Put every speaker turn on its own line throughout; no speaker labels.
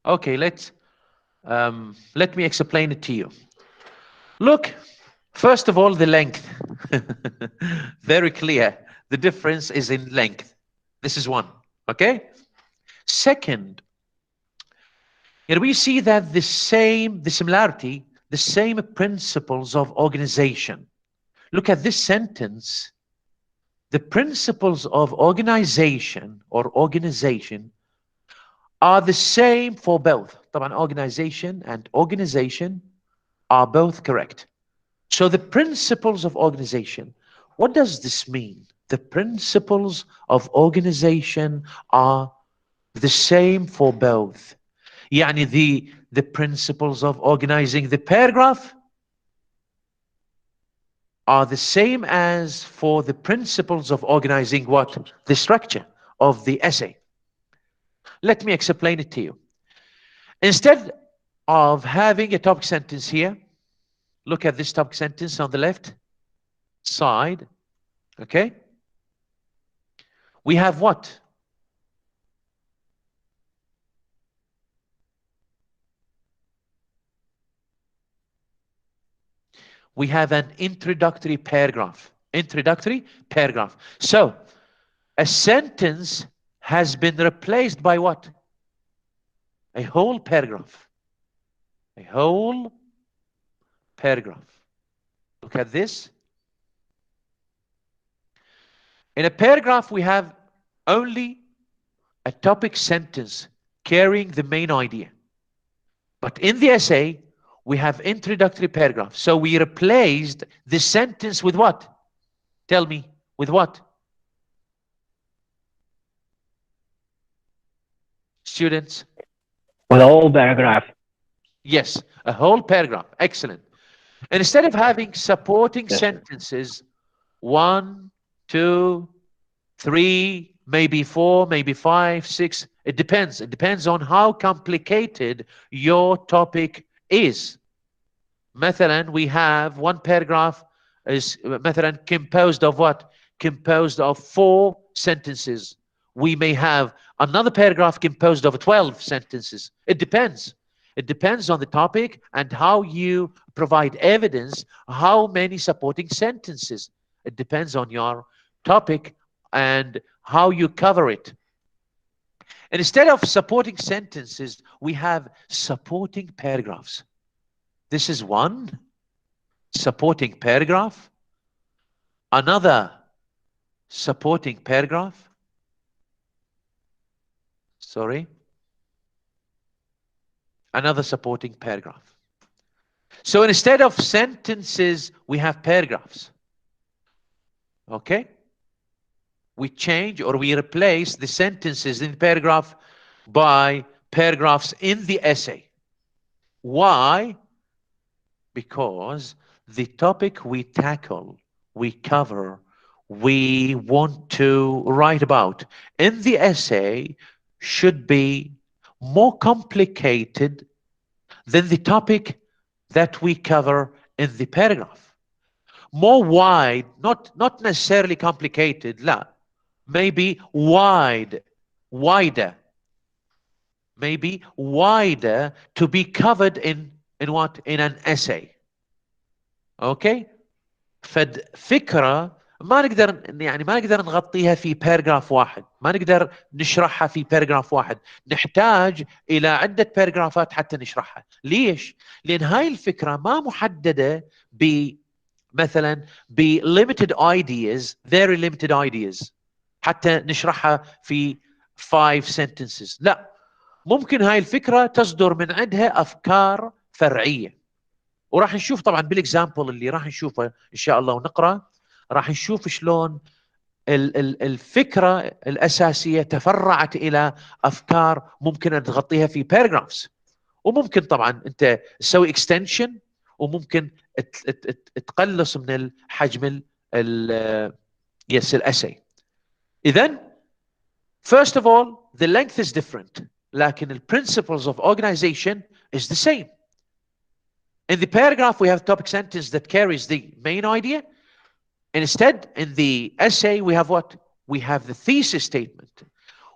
Okay, let me explain it to you. Look, first of all, the length. Very clear. The difference is in length. This is one. Okay? Second, we see that the similarity, the same principles of organization. Look at this sentence. The principles of organization are the same for both. طبعا organization and organization are both correct. So the principles of organization, what does this mean? The principles of organization are the same for both. يعني the principles of organizing the paragraph are the same as for the principles of organizing what? The structure of the essay. Let me explain it to you. Instead of having a topic sentence here, look at this topic sentence on the left side. Okay? We have what? We have an introductory paragraph. Introductory paragraph. So, a sentence has been replaced by what? A whole paragraph. A whole paragraph. Look at this. In a paragraph, we have only a topic sentence carrying the main idea. But in the essay, we have introductory paragraph. So we replaced the sentence with what? Tell me, with what? Students?
With a whole paragraph.
Yes, a whole paragraph. Excellent. And instead of having supporting sentences, 1, 2, 3, maybe 4, maybe 5, 6, it depends. It depends on how complicated your topic is. مثلا, we have one paragraph is مثلا composed of what? Composed of 4 sentences. We may have another paragraph composed of 12 sentences. It depends. It depends on the topic and how you provide evidence, how many supporting sentences. It depends on your topic and how you cover it. And instead of supporting sentences, we have supporting paragraphs. This is one supporting paragraph, another supporting paragraph. Sorry. Another supporting paragraph. So instead of sentences, we have paragraphs. Okay? We change or we replace the sentences in the paragraph by paragraphs in the essay. Why? Because the topic we tackle, we cover, we want to write about in the essay should be more complicated than the topic that we cover in the paragraph. More wide, not necessarily complicated, لا. Maybe wider, maybe wider to be covered in what? In an essay. Okay? فكرة ما نقدر نغطيها في باراجراف واحد، ما نقدر نشرحها في باراجراف واحد، نحتاج إلى عدة باراجرافات حتى نشرحها. ليش؟ لأن هاي الفكرة ما محددة مثلا ب limited ideas, very limited ideas حتى نشرحها في 5 sentences. لا، ممكن هاي الفكرة تصدر من عندها أفكار فرعية. وراح نشوف طبعا بالاكزامبل اللي راح نشوفه ان شاء الله ونقرا، راح نشوف شلون الفكره الاساسيه تفرعت الى افكار ممكن ان تغطيها في باراجرافز، وممكن طبعا انت تسوي اكستنشن وممكن تقلص من الحجم الاسي. اذا first of all the length is different، لكن the principles of organization is the same. In the paragraph, we have a topic sentence that carries the main idea. And instead, in the essay, we have what? We have the thesis statement.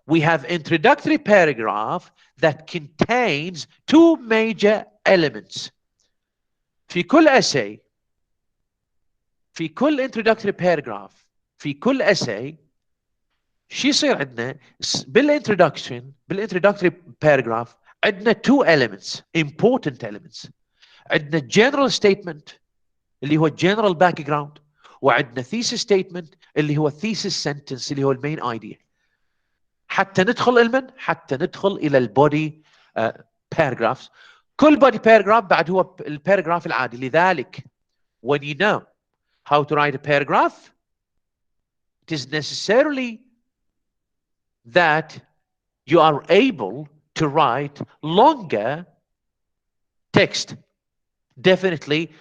we have introductory paragraph that contains two major elements. في كل essay، في كل introductory paragraph، في كل essay شو يصير عندنا بالintroductory paragraph عندنا two elements, important elements. عندنا general statement اللي هو general background، وعندنا thesis statement اللي هو thesis sentence اللي هو المين idea. حتى ندخل الى البودي paragraphs. كل body paragraph بعد هو الباراجراف العادي. لذلك when you know how to write a paragraph, it is necessarily that you are able to write longer text, definitely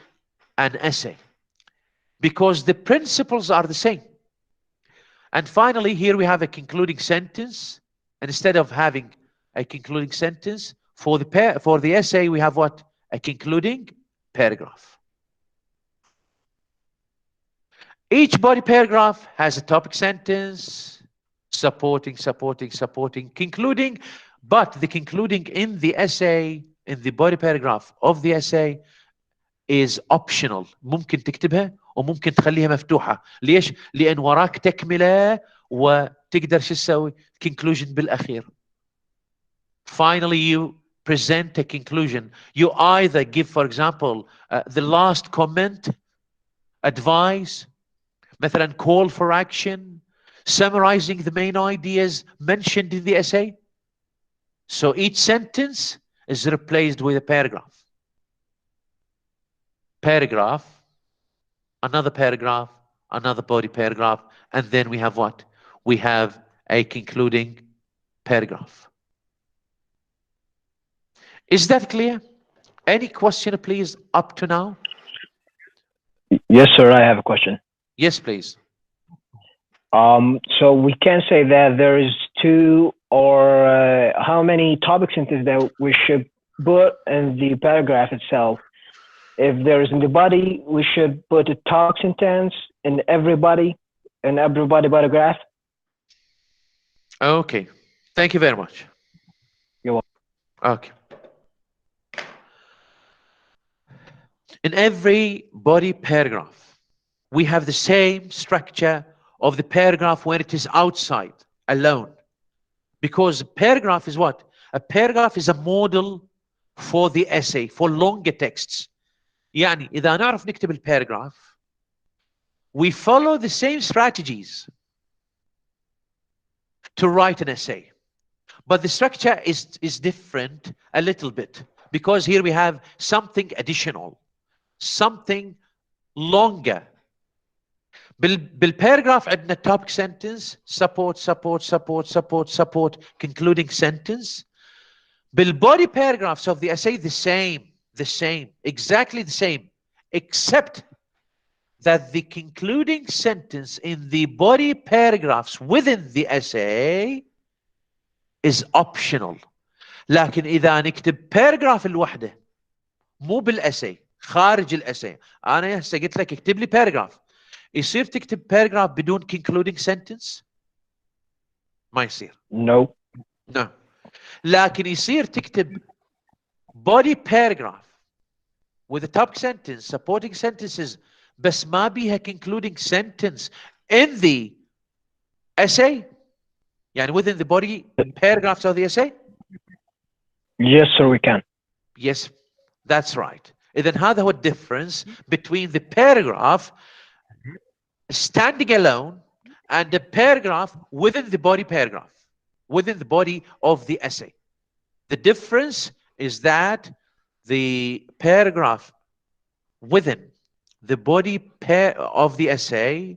an essay, because the principles are the same. And finally, here we have a concluding sentence. And instead of having a concluding sentence for the essay, we have what? A concluding paragraph. Each body paragraph has a topic sentence, supporting, concluding, but the concluding in the essay, in the body paragraph of the essay, is optional. ممكن تكتبها وممكن تخليها مفتوحة. ليش؟ لأن وراك تكملة وتقدر شو تسوي؟ conclusion بالأخير. Finally, you present a conclusion. You either give, for example, the last comment, advice, مثلا call for action, summarizing the main ideas mentioned in the essay. So each sentence is replaced with a paragraph. Paragraph, another paragraph, another body paragraph, and then we have what? We have a concluding paragraph. Is that clear? Any question, please, up to now?
Yes, sir, I have a question.
Yes, please.
So we can say that there is two or how many topic sentences that we should put in the paragraph itself. If there is in the body, we should put a topic sentence in everybody paragraph.
Okay. Thank you very much.
You're welcome.
Okay. In every body paragraph, we have the same structure of the paragraph when it is outside, alone. Because a paragraph is what? A paragraph is a model for the essay, for longer texts. يعني إذا نعرف نكتب الباراجراف, we follow the same strategies to write an essay. But the structure is different a little bit, because here we have something additional, something longer. بالباراجراف عندنا topic sentence, support, concluding sentence. بالbody paragraphs of the essay, the same, exactly the same, except that the concluding sentence in the body paragraphs within the essay is optional. لكن إذا نكتب paragraph الوحدة مو بالessay، خارج الessay، أنا هسه قلت لك اكتب لي paragraph، يصير تكتب paragraph بدون concluding sentence؟ ما يصير.
No.
لكن يصير تكتب body paragraph with a topic sentence, supporting sentences, بس ما بيها concluding sentence in the essay, يعني within the body paragraphs of the essay.
Yes, sir, we can.
Yes, that's right. إذن هذا هو difference between the paragraph standing alone and the paragraph within the body paragraph, within the body of the essay. The difference is that the paragraph within the body of the essay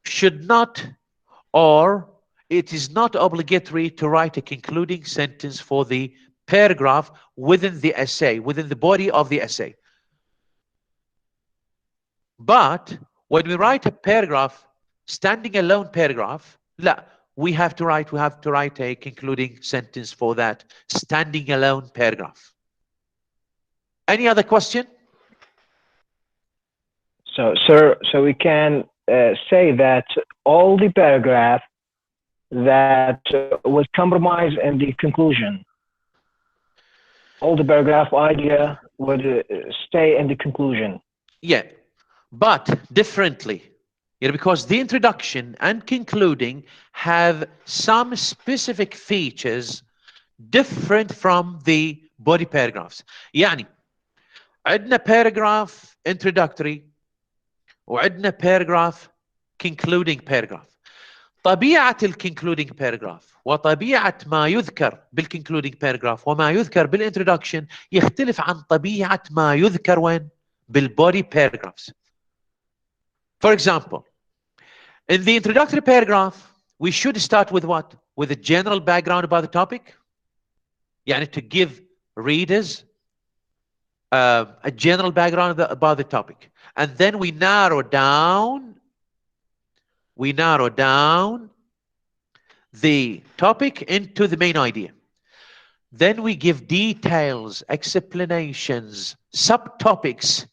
should not, or it is not obligatory to write a concluding sentence for the paragraph within the essay, within the body of the essay. But when we write a paragraph, standing alone paragraph, لا, we have to write a concluding sentence for that standing alone paragraph. Any other question?
So, sir, so we can say that all the paragraph that would compromise in the conclusion. All the paragraph idea would stay in the conclusion.
Yeah, but differently. Because the introduction and concluding have some specific features different from the body paragraphs. يعني عندنا paragraph introductory وعندنا paragraph concluding paragraph. طبيعة concluding paragraph وطبيعة ما يذكر concluding paragraph وما يذكر introduction يختلف عن طبيعة ما يذكر وين body paragraphs. For example, in the introductory paragraph, we should start with what? With a general background about the topic. يعني to give readers a general background about the topic. And then we narrow down the topic into the main idea. Then we give details, explanations, subtopics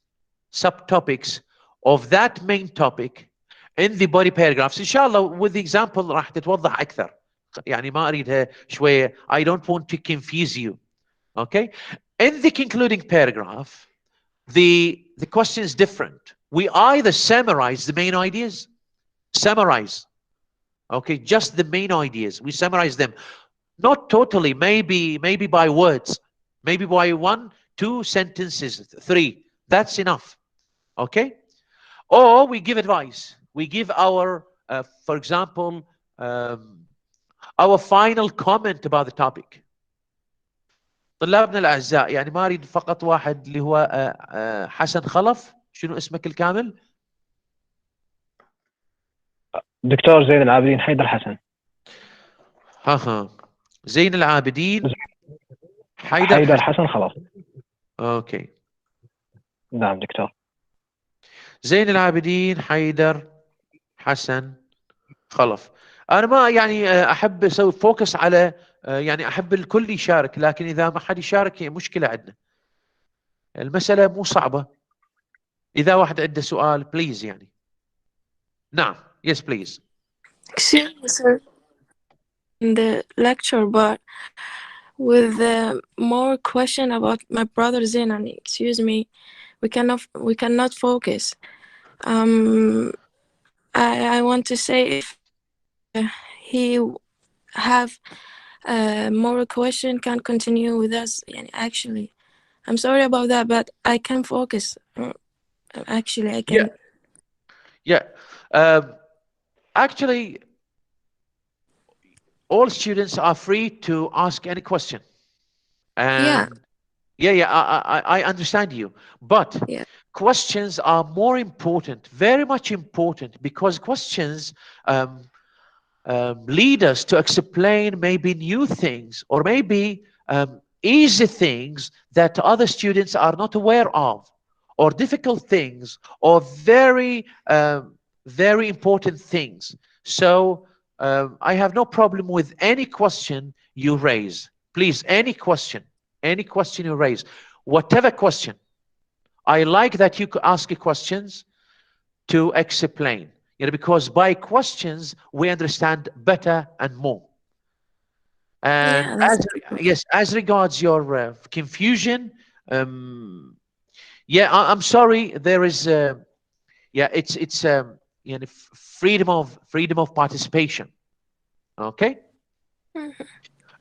of that main topic in the body paragraphs. إن شاء الله with the example راح تتوضح أكثر. يعني ما أريدها شوية. I don't want to confuse you. Okay? In the concluding paragraph, the question is different. We either summarize the main ideas, okay, just the main ideas. We summarize them, not totally, maybe by words, maybe by 1, 2 sentences, 3. That's enough. Okay? Or we give advice. We give our, for example, our final comment about the topic. طلابنا الأعزاء يعني ما أريد فقط واحد اللي هو حسن خلف. شنو اسمك الكامل؟
دكتور زين العابدين حيدر حسن.
زين العابدين
حيدر حسن خلف.
اوكي.
نعم دكتور.
زين العابدين حيدر حسن خلف. انا ما يعني احب اسوي فوكس على يعني احب الكل يشارك، لكن اذا ما حد يشارك هي مشكله عندنا. المساله مو صعبه. اذا واحد عنده سؤال بليز يعني. نعم. Yes, please.
Excuse me, sir. In the lecture, but with more question about my brother Zenan, excuse me, we cannot focus. I want to say if he have more question, can continue with us. Actually, I'm sorry about that, but I can focus. Actually, I can.
Yeah. Actually, all students are free to ask any question. And I understand you. But questions are more important, very much important, because questions lead us to explain maybe new things or maybe easy things that other students are not aware of, or difficult things, or very important things. So I have no problem with any question you raise. Please, any question you raise, whatever question. I like that you ask questions to explain, because by questions we understand better and more. And as regards your confusion, I'm sorry. There is it's freedom of participation. Okay.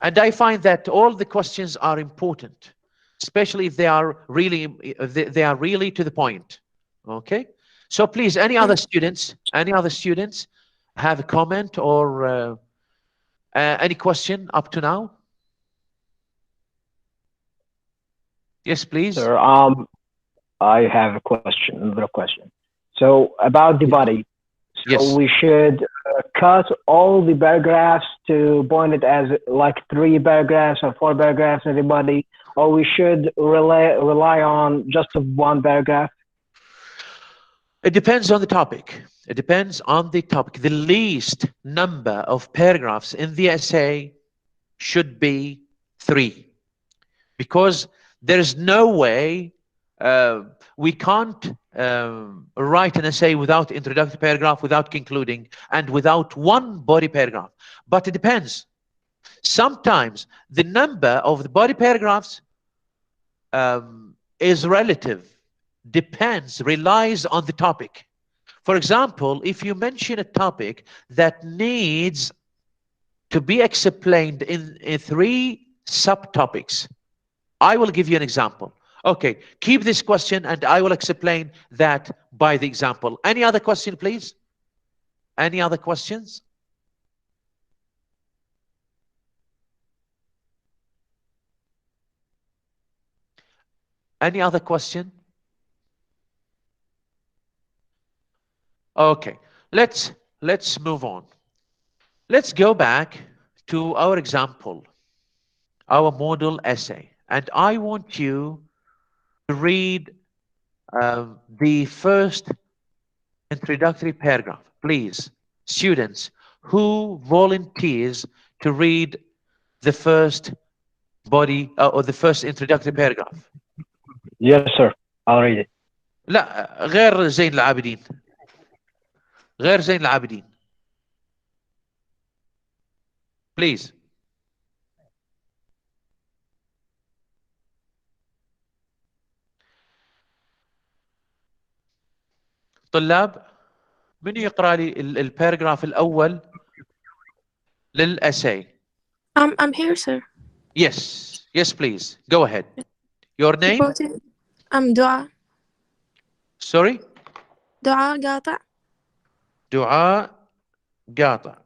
And I find that all the questions are important, especially if they are really to the point. Okay. So please, any other students have a comment or any question up to now? Yes, please.
Sir, I have another question. So about the body. So we should cut all the paragraphs to point it as like 3 paragraphs or 4 paragraphs in the body, or we should rely on just 1 paragraph?
It depends on the topic. The least number of paragraphs in the essay should be 3, because there is no way We can't write an essay without introductory paragraph, without concluding, and without one body paragraph. But it depends. Sometimes the number of the body paragraphs is relative, depends, relies on the topic. For example, if you mention a topic that needs to be explained in 3 subtopics, I will give you an example. Okay, keep this question and I will explain that by the example. Any other question, please? Any other questions? Any other question? Okay, let's move on. Let's go back to our example, our model essay, and I want you to read the first introductory paragraph. Please, students, who volunteers to read the first body or the first introductory paragraph?
Yes, sir. I'll read it.
لا غير زين العابدين. غير زين العابدين. Please. طلاب، من يقرأ لي الباراجراف الأول للأساي؟
I'm here, sir.
Yes, yes, please. Go ahead. Your name?
I'm Dua.
Sorry?
Dua Gata.
Dua Gata.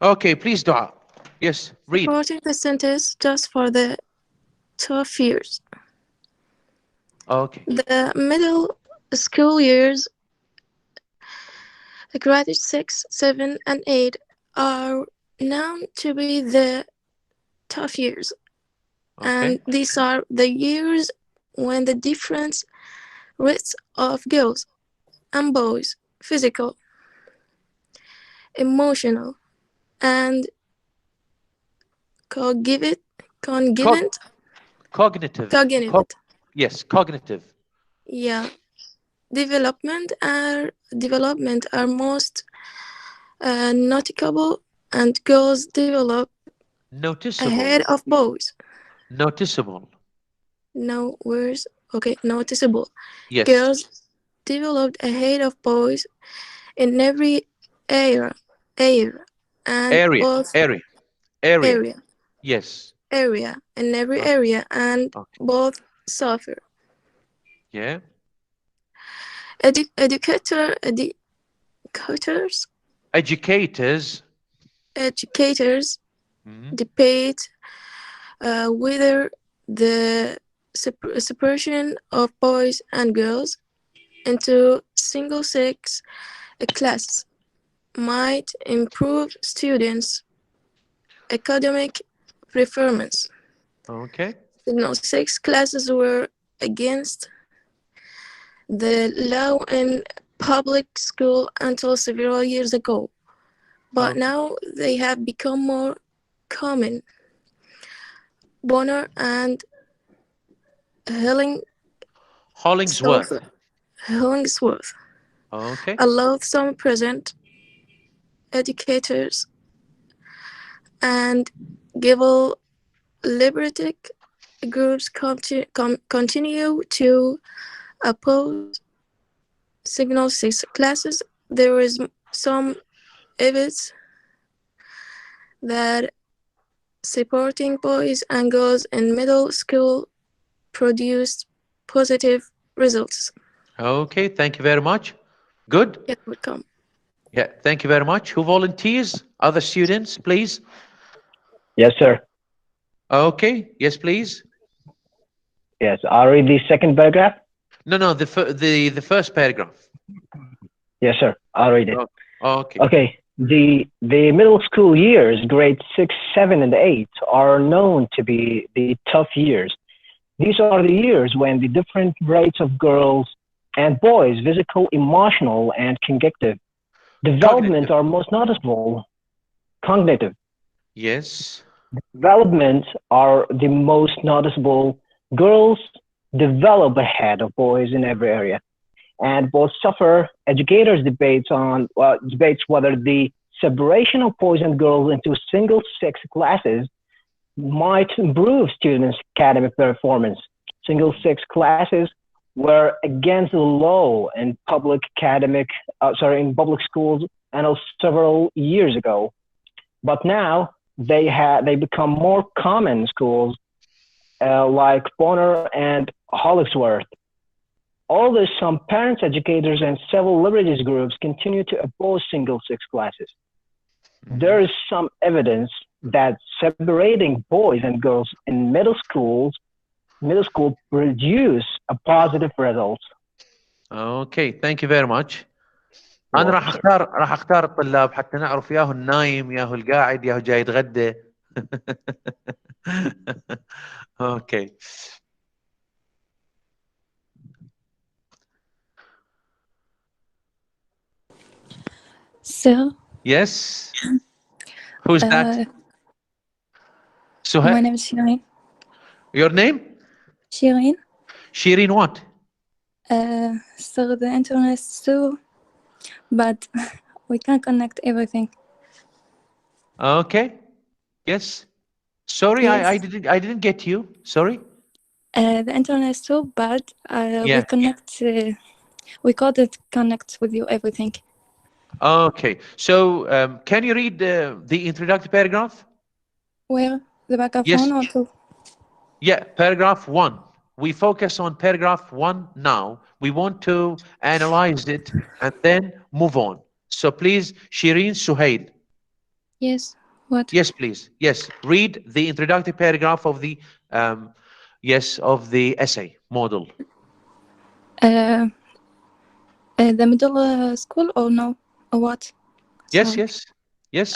Okay, please, Dua. Yes, read.
Supporting the sentence just for the tough years.
Okay.
The middle school years, grade 6, 7, and 8, are known to be the tough years.
Okay.
And these are the years when the different rates of girls and boys, physical, emotional, and cognitive.
Yes, cognitive.
Yeah, development are most noticeable, and girls develop
noticeable
ahead of boys.
Noticeable.
No words. Okay, noticeable.
Yes.
Girls developed ahead of boys in every area and
area. Yes.
Area in every area, and both suffer.
Yeah.
Educators debate whether the separation of boys and girls into single-sex classes might improve students' academic performance.
Okay.
Single-sex classes were against the law in public school until several years ago, but now they have become more common. Bonner and
Hollingsworth.
Okay. Allowed some present educators and Gable liberatic groups continue to oppose signal 6 classes. There is some evidence that supporting boys and girls in middle school produced positive results.
Okay, thank you very much. Good.
You're welcome.
Yeah, thank you very much. Who volunteers? Other students, please.
Yes, sir.
Okay. Yes, please.
Yes, I'll read the second paragraph.
No, the first paragraph.
Yes, sir. I'll read it.
Okay.
Okay. The middle school years, grades 6, 7, and 8, are known to be the tough years. These are the years when the different rates of girls and boys, physical, emotional, and cognitive development are most noticeable. Cognitive.
Yes.
Development are the most noticeable. Girls develop ahead of boys in every area. And both suffer educators' debates whether the separation of boys and girls into single-sex classes might improve students' academic performance. Single-sex classes were against the law in public schools and several years ago. But now they become more common in schools like Bonner and Hollingsworth. Although some parents, educators, and several religious groups continue to oppose single-sex classes, there is some evidence that separating boys and girls in middle school produce a positive result.
Okay, thank you very much. أنا راح أختار الطلاب حتى نعرف ياهو النايم ياهو القاعد ياهو جاي يتغدى. Okay.
So.
Yes. Who's that?
My name is Shireen.
Your name?
Shireen.
Shireen what?
So the internet is so bad. We can't connect everything.
Okay. Yes. Sorry,
yes.
I didn't get you. Sorry.
The internet is so bad. We connect. We couldn't connect with you everything.
Okay. So can you read the introductory paragraph?
Where? The paragraph 1 or 2?
Yeah, paragraph 1. We focus on paragraph 1 now. We want to analyze it and then move on. So please, Shireen Suhail.
Yes. What?
Yes, please. Yes. Read the introductory paragraph of the of the essay model.
The middle school or no? Or what?
Yes,
Sorry.
yes.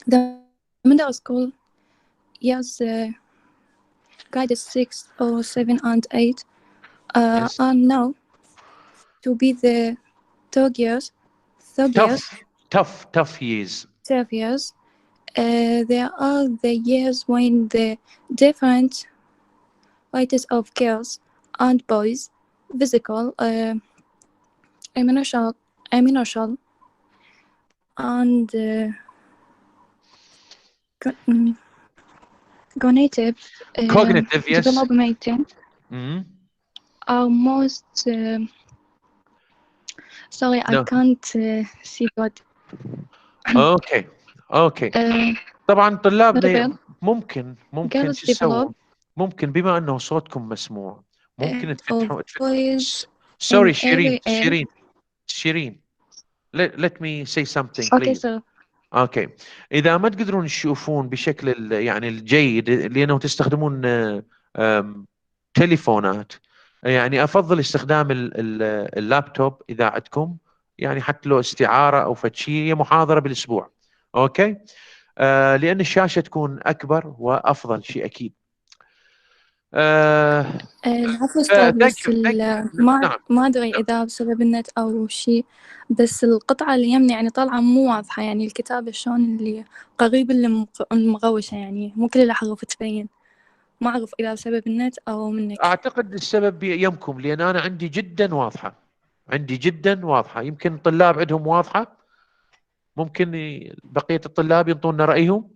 The middle school, yes, grade 6 or 7 and 8 are now to be the third years.
Tough years.
Tough years. There are the years when the different rights of girls and boys, physical, emotional, and cognitive
yes.
development are most sorry, I can't see what.
اوكي طبعا طلابنا ممكن شو تسوون؟ ممكن بما انه صوتكم مسموع ممكن تفتحوا sorry شيرين let me say something please. اوكي اذا ما تقدرون تشوفون بشكل يعني الجيد لانه تستخدمون تليفونات يعني افضل استخدام اللابتوب اذا عندكم يعني حتى لو استعاره او فد شيء هي محاضره بالاسبوع اوكي لان الشاشه تكون اكبر وافضل شيء اكيد.
العفو استاذ بس ما ادري اذا بسبب النت او شيء بس القطعه اللي يمني يعني طالعه مو واضحه يعني الكتابه شلون اللي قريب اللي مغوشه يعني مو كل الاحرف تبين ما اعرف اذا بسبب النت او منك.
اعتقد السبب يمكم لان انا عندي جدا واضحه يمكن الطلاب عندهم واضحه ممكن بقيه الطلاب ينطونا رايهم.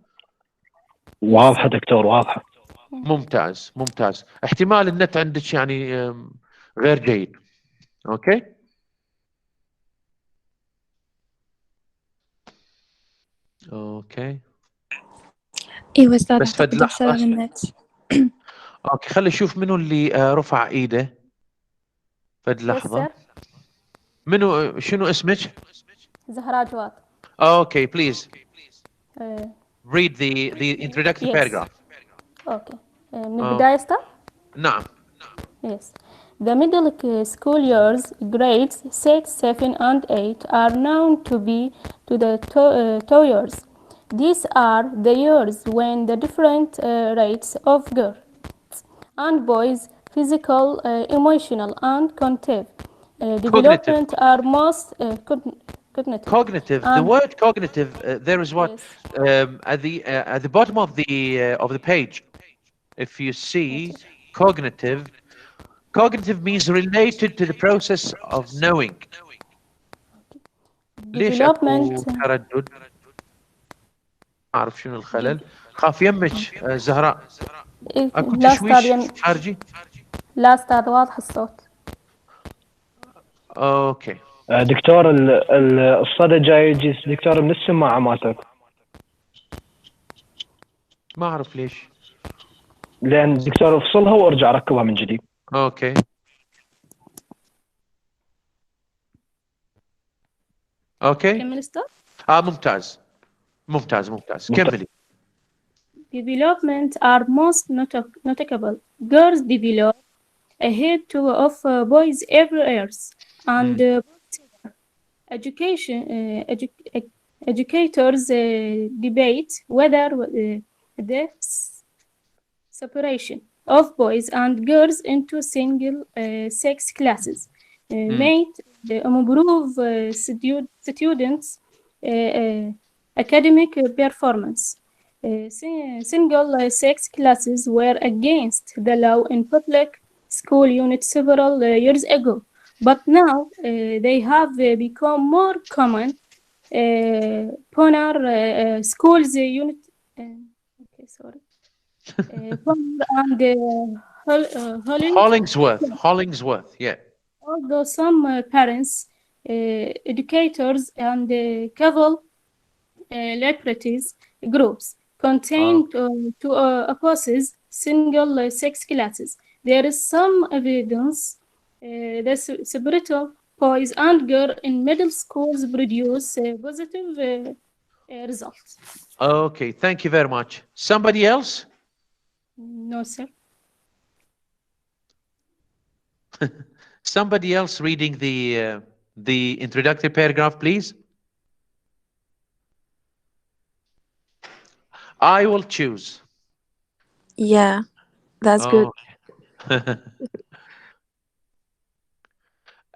واضحه دكتور واضحه.
ممتاز احتمال النت عندك يعني غير جيد. اوكي
ايوه استاذ اعتقد بسبب النت.
اوكي خلي اشوف منو اللي رفع ايده فد لحظه. منو شنو اسمك؟
زهراء جواد.
اوكي please read the introductory paragraph.
اوكي من البدايه استاذ؟
نعم.
Yes. The middle school years, grades 6, 7, and 8, are known to be the two years. These are the years when the different rates of girls and boys, physical, emotional, and cognitive development are most cognitive.
The word cognitive, there is what at the bottom of the page. If you see cognitive, Cognitive means related to the process of knowing. ليش
development.
اكو تردد؟ اعرف شنو الخلل. خاف يمك زهراء اكو
لا
تشويش
استاذ
خارجي.
لا استاذ واضح الصوت.
اوكي
دكتور الصدى جاي يجي دكتور من السماعة مالتك.
ما اعرف ليش.
لان دكتور افصلها وارجع ركبها من جديد.
اوكي اوكي
كمل استاذ.
ممتاز ممتاز ممتاز كملي.
Development are most notable. Girls develop ahead of boys every year, and educators debate whether the separation of boys and girls into single sex classes may improve students' academic performance. Single sex classes were against the law in public school units several years ago, but now they have become more common. Ponar schools unit. Okay, sorry. Ponar and
Hollingsworth, yeah.
Although some parents, educators, and civil liberties groups contain to opposes single sex classes. There is some evidence that separating boys and girls in middle schools produce positive results.
Okay, thank you very much. Somebody else?
No, sir.
Somebody else reading the introductory paragraph, please. I will choose.
Yeah, that's good.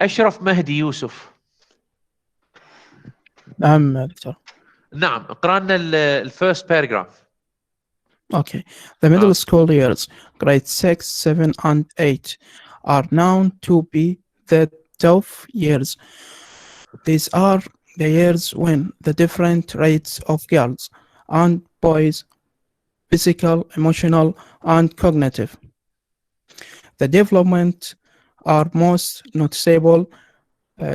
أشرف مهدي يوسف.
نعم دكتور.
نعم اقرأ لنا الفيرست باراجراف.
Okay. The middle school years, grades 6, 7, and 8, are known to be the tough years. These are the years when the different rates of girls and boys, physical, emotional, and cognitive, the development are most noticeable.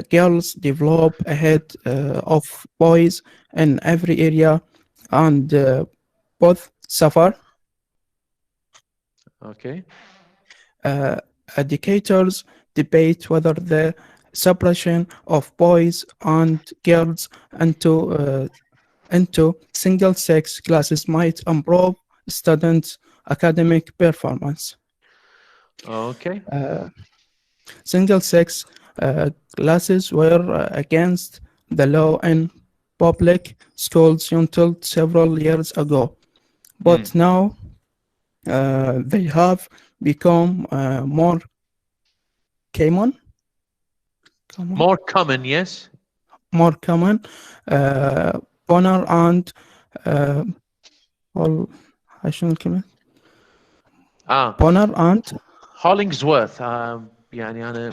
Girls develop ahead of boys in every area, and both suffer.
Okay.
Educators debate whether the separation of boys and girls into single-sex classes might improve students' academic performance.
Okay.
Single-sex classes were against the law in public schools until several years ago, but now they have become more common.
More common, yes.
More common. Bonner and شنو الكلمة؟ Bonner and
Hollingsworth. يعني أنا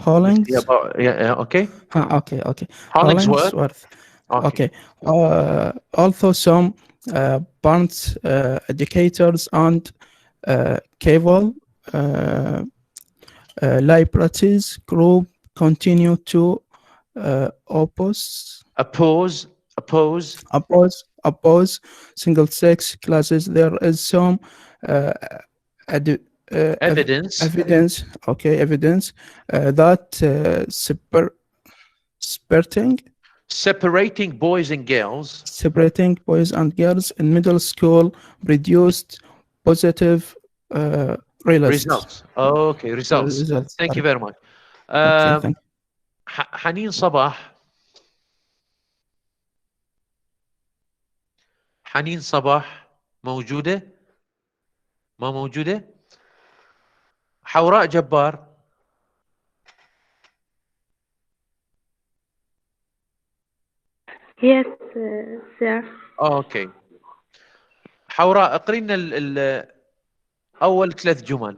okay.
Okay.
Hollingsworth.
Okay. Also some parents, educators, and civil liberties group continue to oppose single-sex classes. There is some evidence that
separating boys and girls
in middle school produced positive results.
Okay, results. Thank you very much. حنين صباح موجودة؟ ما موجودة؟ حوراء جبار.
Yes, sir.
Okay. حوراء اقري لنا أول 3 جمل.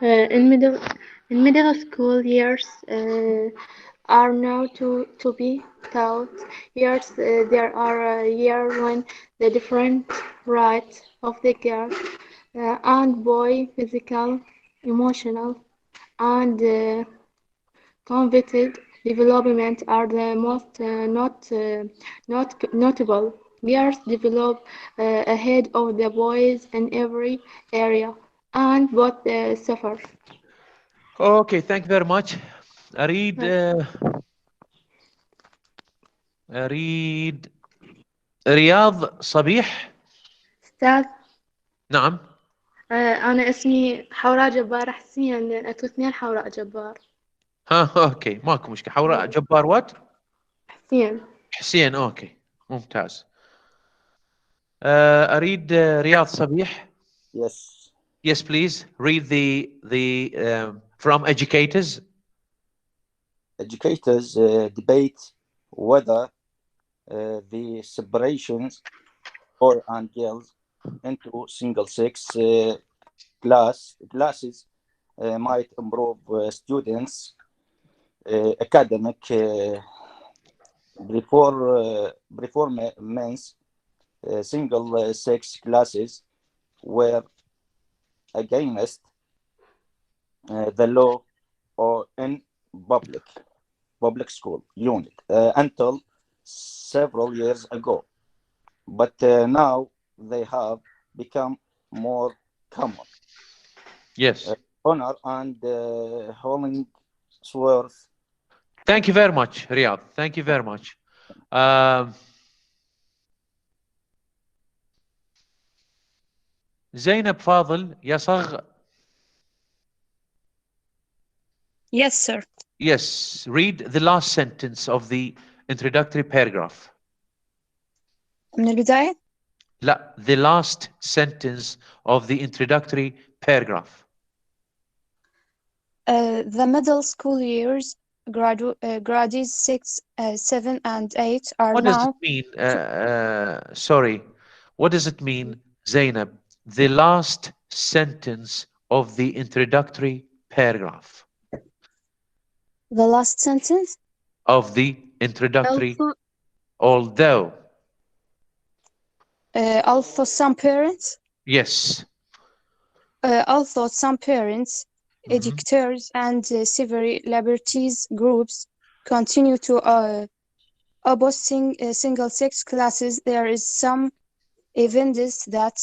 In middle school years are now to be taught. Years there are a year when the different rights of the girl and boy, physical, emotional, and cognitive development are the most not notable. Girls develop ahead of the boys in every area, and both suffer.
Okay, thank you very much. أريد رياض صبيح.
أستاذ
نعم.
أنا اسمي حوراء جبار حسين، أنتوا اثنين حوراء جبار.
ها اوكي ماكو مشكلة. حوراء جبار وات؟
حسين.
حسين. اوكي ممتاز. أريد رياض صبيح.
Yes.
Yes, please read the from educators.
Educators debate whether the separations boy and girls into single-sex classes might improve students' academic performance. Single-sex classes were against the law or in public school unit until several years ago, but now they have become more common.
Yes.
Honor and Hollingsworth.
Thank you very much, Riyadh. Thank you very much. زينب فاضل يصغ.
Yes, sir.
Yes, read the last sentence of the introductory paragraph.
من البداية؟
لا, the last sentence of the introductory paragraph.
The middle school years, grades 6, 7, and 8 are
what
now...
What does it mean? Sorry. What does it mean, Zainab? The last sentence of the introductory paragraph.
The last sentence?
Of the introductory, although
some parents?
Yes.
Although some parents, educators, and civil liberties groups continue to oppose single-sex classes, there is some evidence that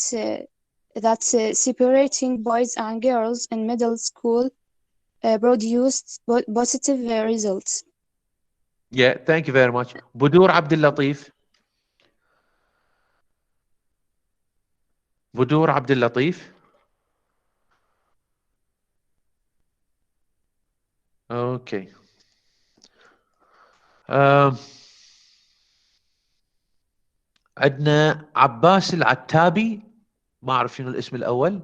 separating boys and girls in middle school produced positive results.
Yeah, thank you very much. Budur Abdul Latif. Budur Abdul Latif. Okay. عندنا عباس العتابي. ما أعرف شنو الاسم الأول.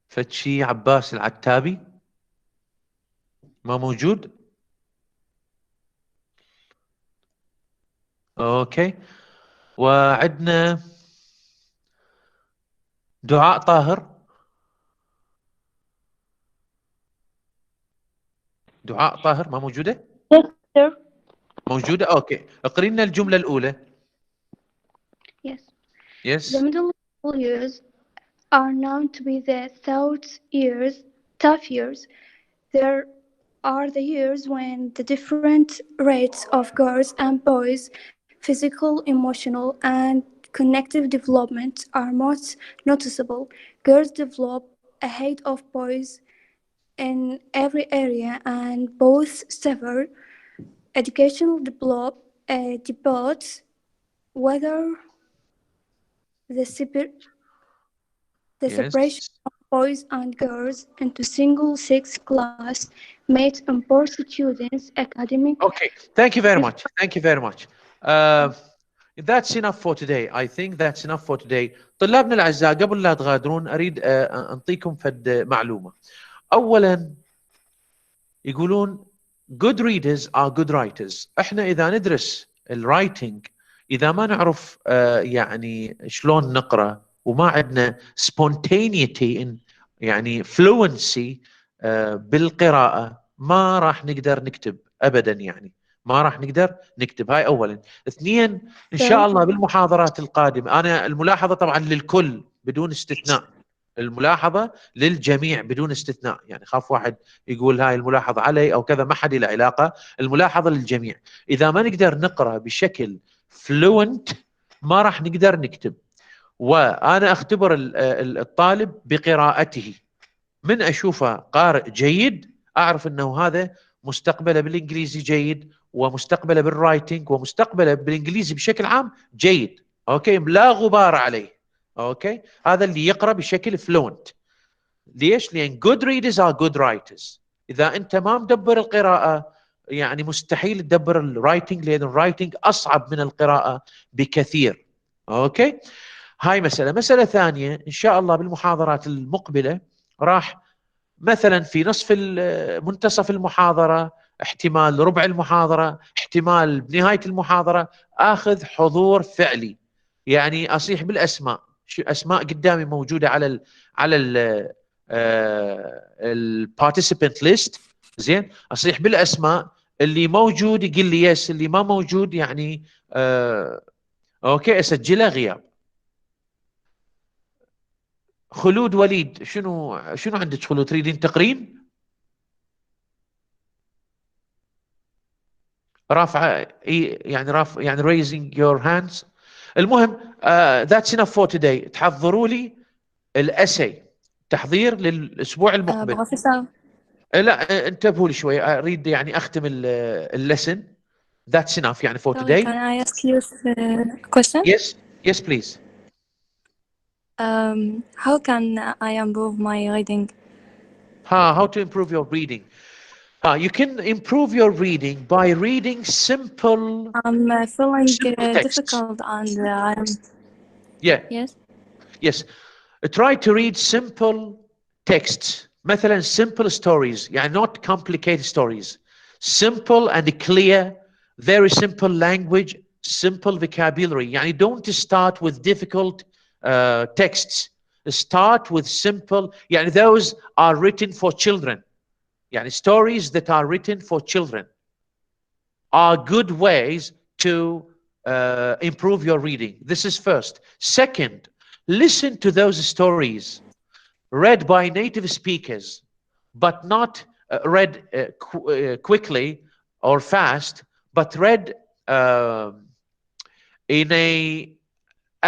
فتشي عباس العتابي. ما موجود. اوكي. وعندنا دعاء طاهر. دعاء طاهر ما موجودة؟
Yes, sir.
موجودة. اوكي. اقري لنا الجملة الأولى.
Yes.
Yes.
The middle school years are known to be the tough years. There are the years when the different rates of girls and boys' physical, emotional, and cognitive development are most noticeable. Girls develop ahead of boys in every area, and both suffer. Educational debates whether the separation of boys and girls into single-sex class made improve students' academic.
Okay, thank you very much. Thank you very much. That's enough for today. I think that's enough for today. طلابنا الأعزاء قبل لا تغادرون أريد أنطيكم فد معلومة. أولا يقولون good readers are good writers. احنا إذا ندرس الرايتنج إذا ما نعرف يعني شلون نقرأ وما عندنا spontaneity يعني fluency بالقراءة، ما راح نقدر نكتب أبدا، يعني ما راح نقدر نكتب. هاي أولا. اثنين، إن شاء الله بالمحاضرات القادمة، أنا الملاحظة طبعا للكل بدون استثناء، الملاحظة للجميع بدون استثناء، يعني خاف واحد يقول هاي الملاحظة علي أو كذا، ما حد له علاقة، الملاحظة للجميع. إذا ما نقدر نقرأ بشكل fluent ما راح نقدر نكتب. وأنا أختبر الطالب بقراءته، من أشوفه قارئ جيد أعرف أنه هذا مستقبله بالإنجليزي جيد، ومستقبله بالرايتنج، ومستقبله بالإنجليزي بشكل عام جيد. أوكي، لا غبار عليه. أوكي، هذا اللي يقرأ بشكل فلوينت. ليش؟ لأن good readers are good writers. إذا أنت ما مدبر القراءة يعني مستحيل تدبر الرايتنج، لأن الرايتنج أصعب من القراءة بكثير. أوكي، هاي مسألة. مسألة ثانية، إن شاء الله بالمحاضرات المقبلة راح مثلا في نصف منتصف المحاضرة، احتمال ربع المحاضرة، احتمال بنهاية المحاضرة، آخذ حضور فعلي، يعني أصيح بالأسماء. أسماء قدامي موجودة على البارتيسيبنت ليست. زين، أصيح بالأسماء، اللي موجود يقول لي يس، اللي ما موجود يعني أوكي أسجله غياب. خلود وليد، شنو عندك خلود؟ تريدين تقرين؟ رافعه يعني يعني raising your hands. المهم that's enough for today. تحضروا لي الاسي، تحضير للاسبوع المقبل.
بروفيسور
لا انتبهوا لي شوي، اريد يعني اختم اللسن. That's enough يعني for today.
can I ask you a question?
Yes please.
How can I improve my reading?
How to improve your reading? You can improve your reading by reading simple.
I'm feeling
simple texts.
difficult and I'm
Yes. Try to read simple texts. مثلا simple stories, يعني not complicated stories. Simple and clear, very simple language, simple vocabulary. يعني don't start with difficult texts. Start with simple, يعني those are written for children. يعني stories that are written for children are good ways to improve your reading. This is first. Second, listen to those stories read by native speakers, but not read quickly or fast, but read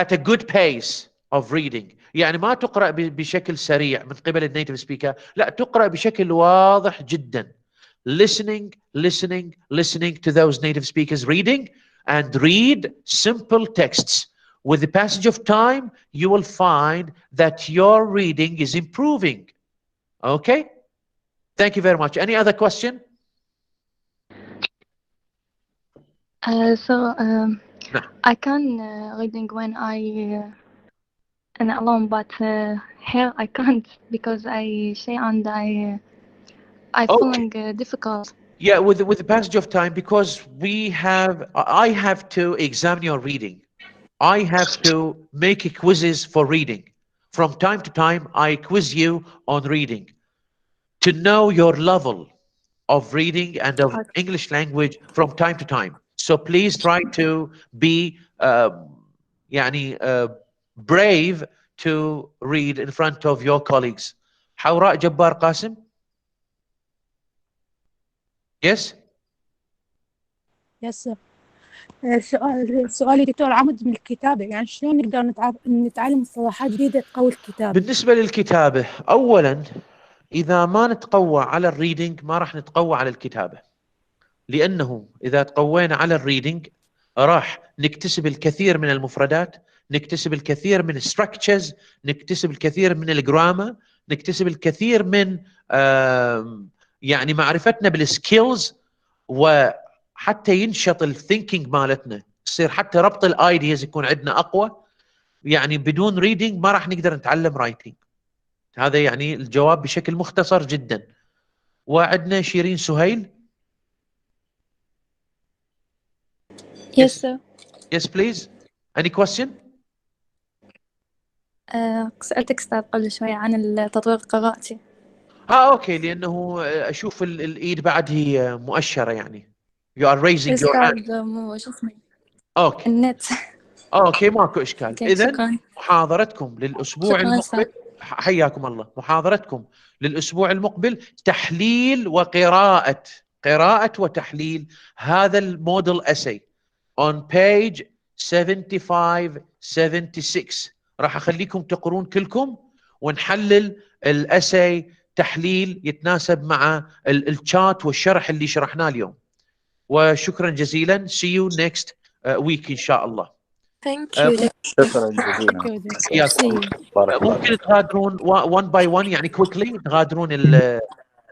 at a good pace of reading. يعني ما تقرأ بشكل سريع من قبل النيتيف سبيكر، لا تقرأ بشكل واضح جدا. Listening to those native speakers reading, and read simple texts. With the passage of time, you will find that your reading is improving. Okay? Thank you very much. Any other question?
No. I can reading when I alone, but here I can't because I say and I feeling difficult.
Yeah, with the passage of time, because I have to examine your reading. I have to make quizzes for reading. From time to time, I quiz you on reading to know your level of reading and of English language from time to time. So please try to be brave to read in front of your colleagues. حوراء جبار قاسم. Yes.
يس سؤالي دكتور عمد من الكتابة، يعني شلون نقدر نتعلم مصطلحات جديدة تقوي الكتابة؟
بالنسبة للكتابة، أولا إذا ما نتقوى على الريدنج ما راح نتقوى على الكتابة، لأنه إذا تقوينا على الريدنج راح نكتسب الكثير من المفردات، نكتسب الكثير من الستراكتشرز، نكتسب الكثير من الجرامر، نكتسب الكثير من يعني معرفتنا بالسكيلز، وحتى ينشط الثينكينج مالتنا، يصير حتى ربط الايدياز يكون عندنا اقوى. يعني بدون ريدنج ما راح نقدر نتعلم رايتنج. هذا يعني الجواب بشكل مختصر جدا. وعندنا شيرين سهيل.
Yes sir.
Yes please. Any question?
سألتك أستاذ قبل شوي عن التطوير قراءتي.
اوكي، لانه اشوف الايد بعد هي مؤشره يعني. You are raising your hand.
أستاذ مو شو اسمه
اوكي
النت.
اوكي ماكو اشكال.
أوكي،
اذا
شكرا.
محاضرتكم للاسبوع
شكرا أستاذ.
المقبل، حياكم الله، محاضرتكم للاسبوع المقبل تحليل وقراءه، قراءه وتحليل هذا الموديل اسي on page 75 76. راح اخليكم تقرون كلكم ونحلل الاسي تحليل يتناسب مع الشات والشرح اللي شرحناه اليوم. وشكرا جزيلا. see you next week ان شاء الله.
Thank you.
شكرا جزيلا. بارك الله
ممكن
فيك.
تغادرون one by one يعني quickly تغادرون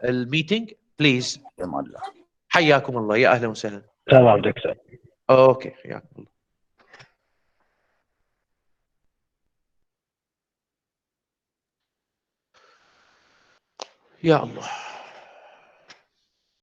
الميتنج بليز. حياكم الله، يا اهلا وسهلا.
تمام دكتور.
اوكي حياكم الله. يا الله.